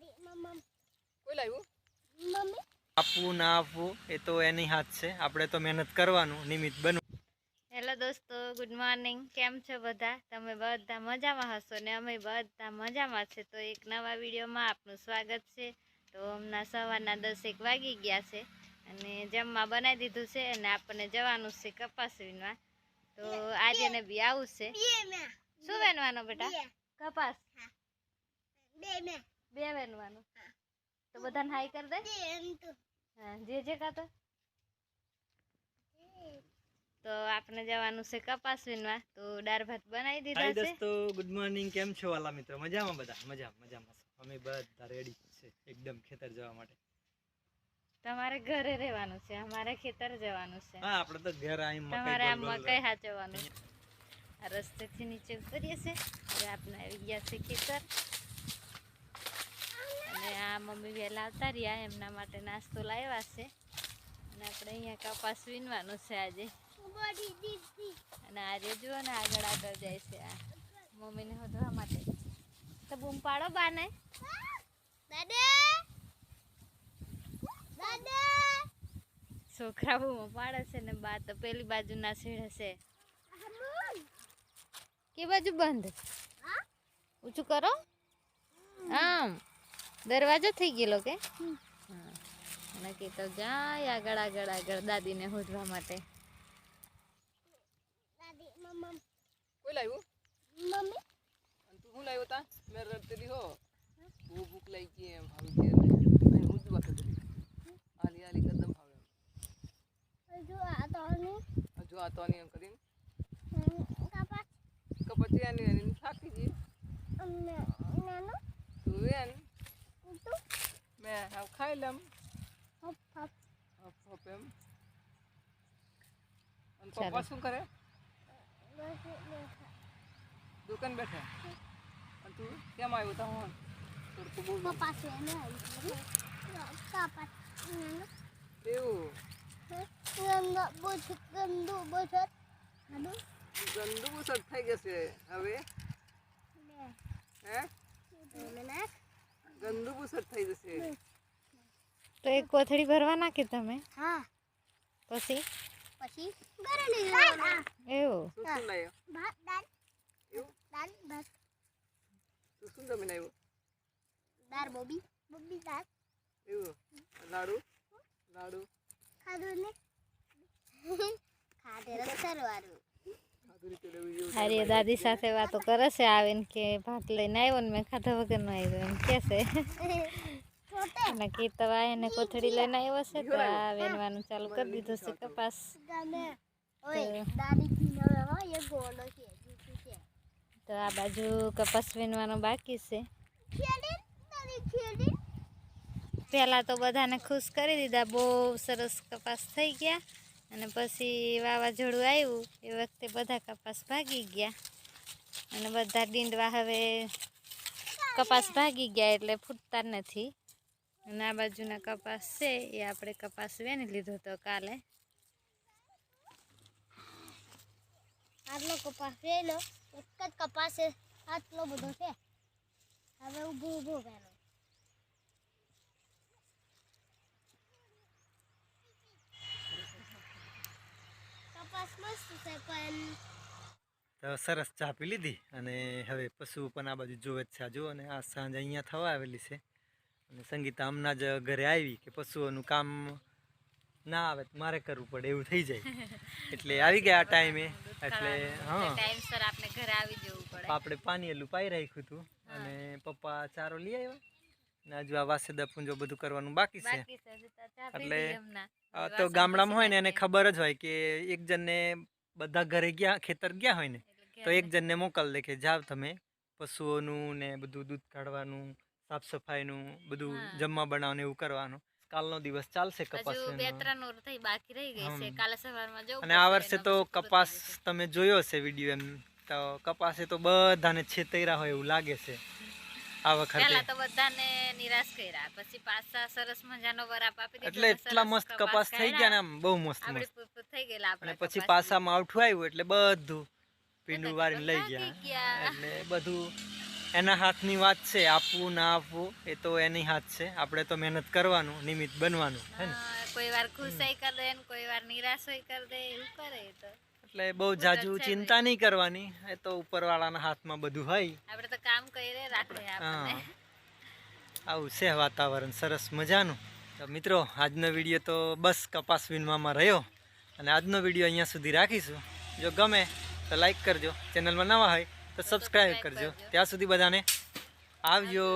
કોઈ લાવ્યું મમ્મી આપવું ના આપવું એ તો એની હાથ છે, આપણે તો મહેનત કરવાનું, નિમિત્ત બનવું. હેલો દોસ્તો, ગુડ મોર્નિંગ. કેમ છો બધા? તમે બધા મજામાં હશો ને અમે બધા મજામાં છે. તો એક નવા વિડીયોમાં આપનું સ્વાગત છે. તો હમણાં સવારના 10 વાગી ગયા છે અને જમવા બનાવી દીધું છે અને આપણને જવાનું છે કપાસ વીણવા. તો આર્યને બી આવું છે. શું વેણવાનો બેટા? કપાસ. બે વેણવાનું. તો બધાને હાઈ કર દે. હા, જે કાતો. તો આપણે જવાનું છે કપાસ વીણવા. તો દાળ ભાત બનાવી દીધા છે. દોસ્તો ગુડ મોર્નિંગ, કેમ છો વાલા મિત્રો? મજામાં બધા? મજામાં. અમે બધા રેડી છે એકદમ ખેતર જવા માટે. તમારે ઘરે રહેવાનું છે, અમારે ખેતર જવાનું છે. હા, આપણે તો ઘર અહીં તમારે આ મકઈ હાચવવાનું. આ રસ્તેથી નીચે ઉતરીએ છે. હવે આપણે આવી ગયા છે ખેતર અને આ મમ્મી વહેલા આવતા રહ્યા, એમના માટે નાસ્તો લાવ્યા છે અને આપણે અહીંયા કપાસ વીણવાનું છે આજે. અને આજે જુઓ ને આગળ જાય છે આ મમ્મીને હોધવા માટે. તો બૂમ પાડો બાને. છોકરા બૂમો પાડે છે ને બા તો પેલી બાજુ ના છેડે છે. કે બાજુ બંધ? ઊંચું કરો. આમ દરવાજો થઈ ગયેલો કે? નક્કી તો જાય આગળ દાદીને હોધવા માટે. કોઈ લાવ્યું મમ્મી? અને તું શું લાવ્યો તા? મેં રડતી હો બહુ ભૂખ લાગી ગઈ એમ આવી કે નહીં હું જ વાત કરી આલી કદમ આવે જો આ તો એમ કરીને કપાસ એની થાકી ગઈ તું વેન મેં હવે ખાઈ લમ હપ એમ. અને પપ્પા શું કરે? દુકાન બેઠા. અને તું કેમ આવ્યો તા? હું તું બોલ. એવું ગંદુ બુસટ થઈ જશે હવે. હે ગંદુ બુસટ થઈ જશે. તો એક કોથળી ભરવા નાખી તમે? હા. પછી ઘરે લઈ જવાનું. એવું શું લાવ્યો? ભાત દાળ. એવું દાળ ભાત શું જમીન આવ્યું? દાળ બોબી દાળ. એવું લાડુ ખાધું ને ખાધેલું તો સરવારું. હારી દાદી સાથે વાતો કરે છે આવીને કે ભાત લઈને આવ્યો ને મેં ખાધા વગર નો આવ્યો એમ કે છે. અને કીતવા એને કોથળી લઈને આવ્યો છે તો આ વેણવાનું ચાલુ કરી દીધું છે કપાસ. તો આ બાજુ કપાસ વીણવાનું બાકી છે. પહેલાં તો બધાને ખુશ કરી દીધા, બહુ સરસ કપાસ થઈ ગયા. અને પછી વાવાઝોડું આવ્યું એ વખતે બધા કપાસ ભાગી ગયા અને બધા ડીંડવા હવે કપાસ ભાગી ગયા એટલે ફૂટતા નથી. અને આ બાજુના કપાસ છે એ આપણે કપાસ વેણી લીધો હતો કાલે. આટલો કપાસ વેલો, એક જ કપાસ આટલો બધો છે. હવે ઊભો વેલો. કપાસ મસ્ત છે પણ તો સરસ ચા પી લીધી અને હવે પશુ પણ આ બાજુ જોવે જ છે. જુઓ અને આ સાંજ અહીંયા થવા આવેલી છે અને સંગીતા હમણાં જ ઘરે આવી કે પશુઓનું કામ ના આવે તો મારે કરવું પડે એવું થઈ જાય એટલે આવી ગયા આ ટાઈમે. એટલે હા, ટાઈમસર આપણે ઘરે આવી જવું પડે. આપણે પાણી પાઈ રાખ્યું હતું અને પપ્પા ચારો લઈ આવ્યા ને હજુ આ વાસેદા પૂંજો બધું કરવાનું બાકી છે. એટલે તો ગામડામાં હોય ને એને ખબર જ હોય કે એક જણને બધા ઘરે ગયા ખેતર ગયા હોય ને તો એક જણને મોકલ દે કે જાવ તમે પશુઓનું ને બધું દૂધ કાઢવાનું, સાફ સફાઈનું બધું, જમવા બનાવવાનું એવું કરવાનું. કાલનો દિવસ ચાલશે કપાસ. બાકી રહી ગઈ છે, કાલે સવારમાં જવું. અને આ વર્ષે તો કપાસ તમે જોયો હશે વિડીયો એમ તો કપાસે તો બધાને છેતર્યા હોય એવું લાગે છે આ વખતે. પહેલા તો બધાને નિરાશ કર્યા, પછી પાછા સરસ મજાનો વરાપ આપી દીધો એટલે એટલા મસ્ત કપાસ થઈ ગયા ને આમ બહુ મસ્ત થઈ ગયેલા. અને પછી પાછા માવઠું આવ્યું એટલે બધું પીંડું વાળીને લઈ ગયા. એટલે બધું એના હાથની વાત છે, આપવું ના આપવું એ તો એની હાથ છે. આપણે તો મહેનત કરવાનું, નિમિત્ત બનવાનું હે ને. કોઈ વાર ખુશાઈ કરી દે ને કોઈ વાર નિરાશોય કરી દે, એવું કરે એ તો. એટલે બહુ જાજુ ચિંતા નહીં કરવાની, એ તો ઉપરવાળાના હાથમાં બધું હોય. આપણે તો કામ કરી રાખે આપણને. આવું છે વાતાવરણ સરસ મજાનું. તો મિત્રો આજનો વિડીયો તો બસ કપાસ વીણવામાં રહ્યો, અને આજનો વિડીયો અહીંયા સુધી રાખીશું. જો ગમે તો લાઈક કરજો, ચેનલમાં નવા હોય તો સબસ્ક્રાઈબ કરજો. ત્યાં સુધી બધાને આવજો.